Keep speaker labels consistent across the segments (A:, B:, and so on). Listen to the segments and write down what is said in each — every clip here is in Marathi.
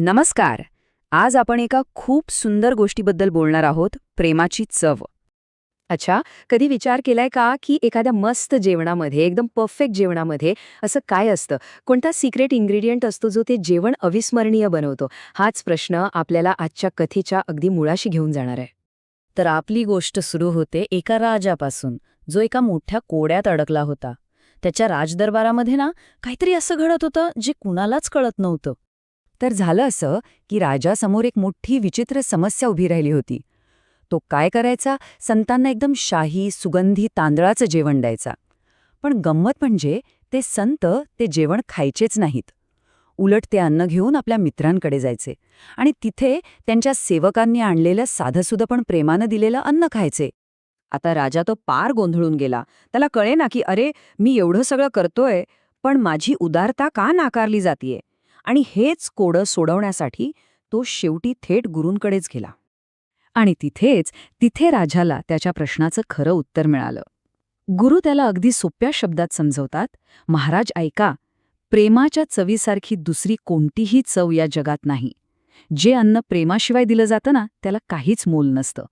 A: नमस्कार. आज आपण एका खूप सुंदर गोष्टीबद्दल बोलणार आहोत, प्रेमाची चव. अच्छा, कधी विचार केलाय का की एखाद्या मस्त जेवणामध्ये, एकदम परफेक्ट जेवणामध्ये असं काय असतं? कोणता सिक्रेट इन्ग्रेडियंट असतो जो ते जेवण अविस्मरणीय बनवतो? हाच प्रश्न आपल्याला आजच्या कथेच्या अगदी मुळाशी घेऊन जाणार आहे.
B: तर आपली गोष्ट सुरू होते एका राजापासून, जो एका मोठ्या कोड्यात अडकला होता. त्याच्या राजदरबारामध्ये काहीतरी असं घडत होतं जे कुणालाच कळत नव्हतं.
A: तर झालं असं की राजासमोर एक मोठी विचित्र समस्या उभी राहिली होती. तो काय करायचा? संतांना एकदम शाही, सुगंधी तांदळाचं जेवण द्यायचा. पण गंमत म्हणजे ते संत ते जेवण खायचेच नाहीत. उलट ते अन्न घेऊन आपल्या मित्रांकडे जायचे आणि तिथे त्यांच्या सेवकांनी आणलेलं साधंसुधं पण प्रेमानं दिलेलं अन्न खायचे. आता राजा तो पार गोंधळून गेला. त्याला कळेना की अरे, मी एवढं सगळं करतोय, पण माझी उदारता का नाकारली जातीये? आणि हेच कोडं सोडवण्यासाठी तो शेवटी थेट गुरूंकडेच गेला. आणि तिथे राजाला त्याच्या प्रश्नाचं खरं उत्तर मिळालं. गुरु त्याला अगदी सोप्या शब्दात समजवतात, महाराज ऐका, प्रेमाच्या चवीसारखी दुसरी कोणतीही चव या जगात नाही. जे अन्न प्रेमाशिवाय दिलं जातं ना, त्याला काहीच मोल नसतं.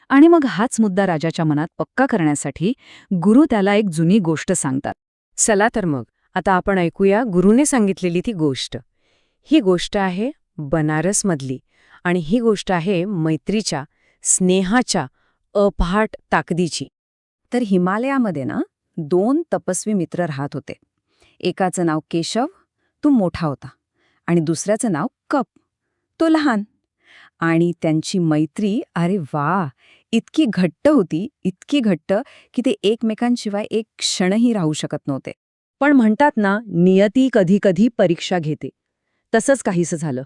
A: आणि मग हाच मुद्दा राजाच्या मनात पक्का करण्यासाठी गुरु त्याला एक जुनी गोष्ट सांगतात. चला तर मग, आता आपण ऐकूया गुरुने सांगितलेली ती गोष्ट. ही गोष्ट आहे बनारसमधली आणि ही गोष्ट आहे मैत्रीच्या, स्नेहाच्या, अफाट ताकदीची. तर हिमालयामध्ये 2 तपस्वी मित्र राहत होते. एकाचं नाव केशव, तो मोठा होता, आणि दुसऱ्याचं नाव कप, तो लहान. आणि त्यांची मैत्री, अरे वा, इतकी घट्ट होती, इतकी घट्ट की ते एकमेकांशिवाय एक क्षणही राहू शकत नव्हते. पण म्हणतात ना, नियती कधी कधी परीक्षा घेते. तसंच काहीसं झालं.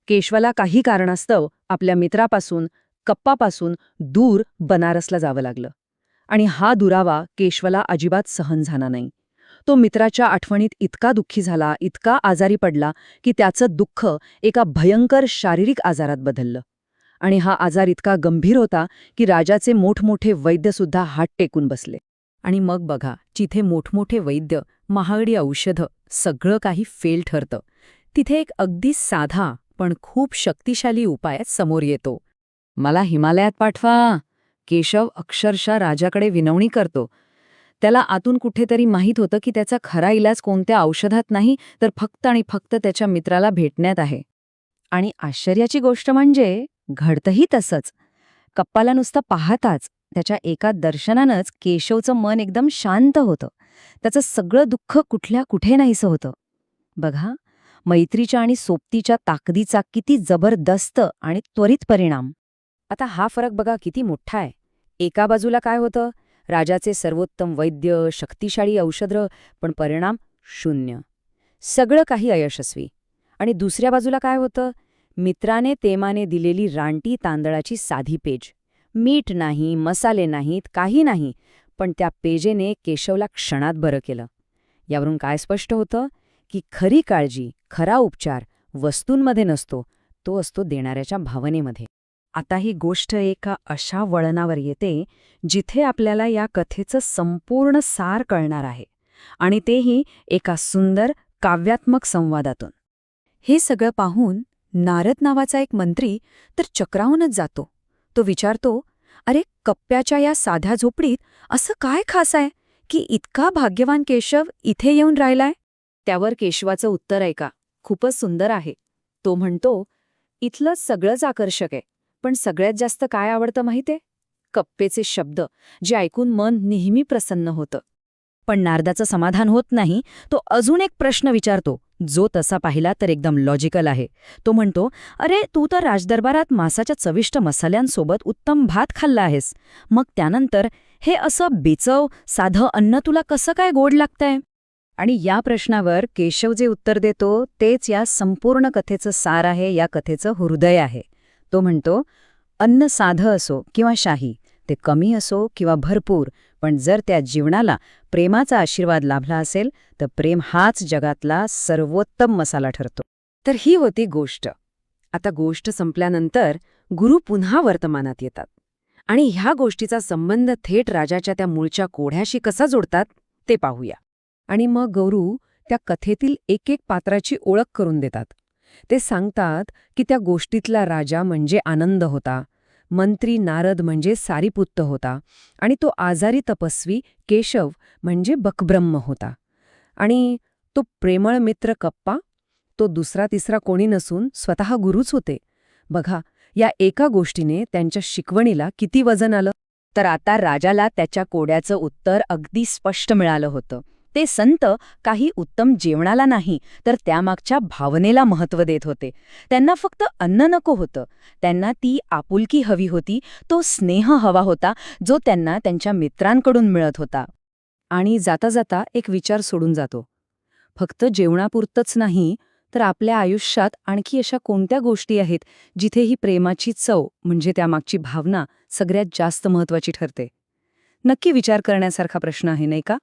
A: केशवाला काही कारणास्तव आपल्या मित्रापासून, कप्पापासून दूर बनारसला जावं लागलं. आणि हा दुरावा केशवाला अजिबात सहन झाला नाही. तो मित्राच्या आठवणीत इतका दुःखी झाला, इतका आजारी पडला की त्याचं दुःख एका भयंकर शारीरिक आजारात बदललं. आणि हा आजार इतका गंभीर होता की राजाचे मोठमोठे वैद्यसुद्धा हात टेकून बसले. आणि मग बघा, जिथे मोठमोठे वैद्य, महागडी औषधं, सगळं काही फेल ठरतं, तिथे एक अगदी साधा पण खूप शक्तिशाली उपाय समोर येतो. मला हिमालयात पाठवा, केशव अक्षरशः राजाकडे विनवणी करतो. त्याला आतून कुठेतरी माहीत होतं की त्याचा खरा इलाज कोणत्या औषधात नाही, तर फक्त आणि फक्त त्याच्या मित्राला भेटण्यात आहे. आणि आश्चर्याची गोष्ट म्हणजे घडतंही तसंच. कप्पाला नुसतं पाहताच, त्याच्या एका दर्शनानंच केशवचं मन एकदम शांत होतं. त्याचं सगळं दुःख कुठल्या कुठे नाहीसं होतं. बघा, मैत्रीच्या आणि सोबतीच्या ताकदीचा किती जबरदस्त आणि त्वरित परिणाम. आता हा फरक बघा किती मोठा आहे. एका बाजूला काय होतं? राजाचे सर्वोत्तम वैद्य, शक्तिशाली औषधं, पण परिणाम शून्य. सगळं काही अयशस्वी. आणि दुसऱ्या बाजूला काय होतं? मित्राने तेमाने दिलेली रानटी तांदळाची साधी पेज. मीठ नाही, मसाले नाहीत, काही नाही, पण त्या पेजेने केशवला क्षणात बरं केलं. यावरून काय स्पष्ट होतं? की खरी काळजी, खरा उपचार वस्तूंमध्ये नसतो, तो असतो देणाऱ्याच्या भावनेमध्ये. आता ही गोष्ट एका अशा वळणावर येते जिथे आपल्याला या कथेचं संपूर्ण सार कळणार आहे, आणि तेही एका सुंदर काव्यात्मक संवादातून. हे सगळं पाहून नारद नावाचा एक मंत्री तर चक्रावूनच जातो. तो विचारतो, अरे, कप्प्याच्या या साध्या झोपडीत असं काय खास आहे की इतका भाग्यवान केशव इथे येऊन राहिलाय? त्यावर केशवाचं उत्तर ऐका, खूपच सुंदर आहे. तो म्हणतो, इथलं सगळंच आकर्षक आहे, पण सगळ्यात जास्त काय आवडतं माहितीये? कप्पेचे शब्द, जे ऐकून मन नेहमी प्रसन्न होतं. पण नारदाचं समाधान होत नाही. तो अजून एक प्रश्न विचारतो, जो तसा पाहिला तर एकदम लॉजिकल आहे. तो म्हणतो, अरे, तू तर राजदरबारात मांसाच्या चविष्ट मसाल्यांसोबत उत्तम भात खाल्ला आहेस, मग त्यानंतर हे असं बेचव साधं अन्न तुला कसं काय गोड लागतंय? आणि या प्रश्नावर केशव जे उत्तर देतो तेच या संपूर्ण कथेचं सार आहे, या कथेचं हृदय आहे. तो म्हणतो, अन्न साधं असो किंवा शाही, ते कमी असो किंवा भरपूर, पण जर त्या जीवनाला प्रेमाचा आशीर्वाद लाभला असेल तर प्रेम हाच जगातला सर्वोत्तम मसाला ठरतो. तर ही होती गोष्ट. आता गोष्ट संपल्यानंतर गुरु पुन्हा वर्तमानात येतात आणि ह्या गोष्टीचा संबंध थेट राजाच्या त्या मूळच्या कोढ्याशी कसा जोडतात ते पाहूया. आणि मग गुरु त्या कथेतील एक एक पात्राची ओळख करून देतात. ते सांगतात की त्या गोष्टीतला राजा म्हणजे आनंद होता, मंत्री नारद म्हणजे सारीपुत्त होता आणि तो आजारी तपस्वी केशव म्हणजे बकब्रह्म होता. आणि तो प्रेमळ मित्र कप्पा, तो दुसरा तिसरा कोणी नसून स्वतः गुरुच होते. बघा, या एका गोष्टीने त्यांच्या शिकवणीला किती वजन आलं.
B: तर आता राजाला त्याच्या कोड्याचं उत्तर अगदी स्पष्ट मिळालं होतं. ते संत काही उत्तम जेवणाला नाही, तर त्यामागच्या भावनेला महत्त्व देत होते. त्यांना फक्त अन्न नको होतं, त्यांना ती आपुलकी हवी होती, तो स्नेह हवा होता, जो त्यांना त्यांच्या मित्रांकडून मिळत होता.
A: आणि जाता जाता एक विचार सोडून जातो. फक्त जेवणापुरतंच नाही, तर आपल्या आयुष्यात आणखी अशा कोणत्या गोष्टी आहेत जिथे ही प्रेमाची चव म्हणजे त्यामागची भावना सगळ्यात जास्त महत्त्वाची ठरते. नक्की विचार करण्यासारखा प्रश्न आहे, नाही का?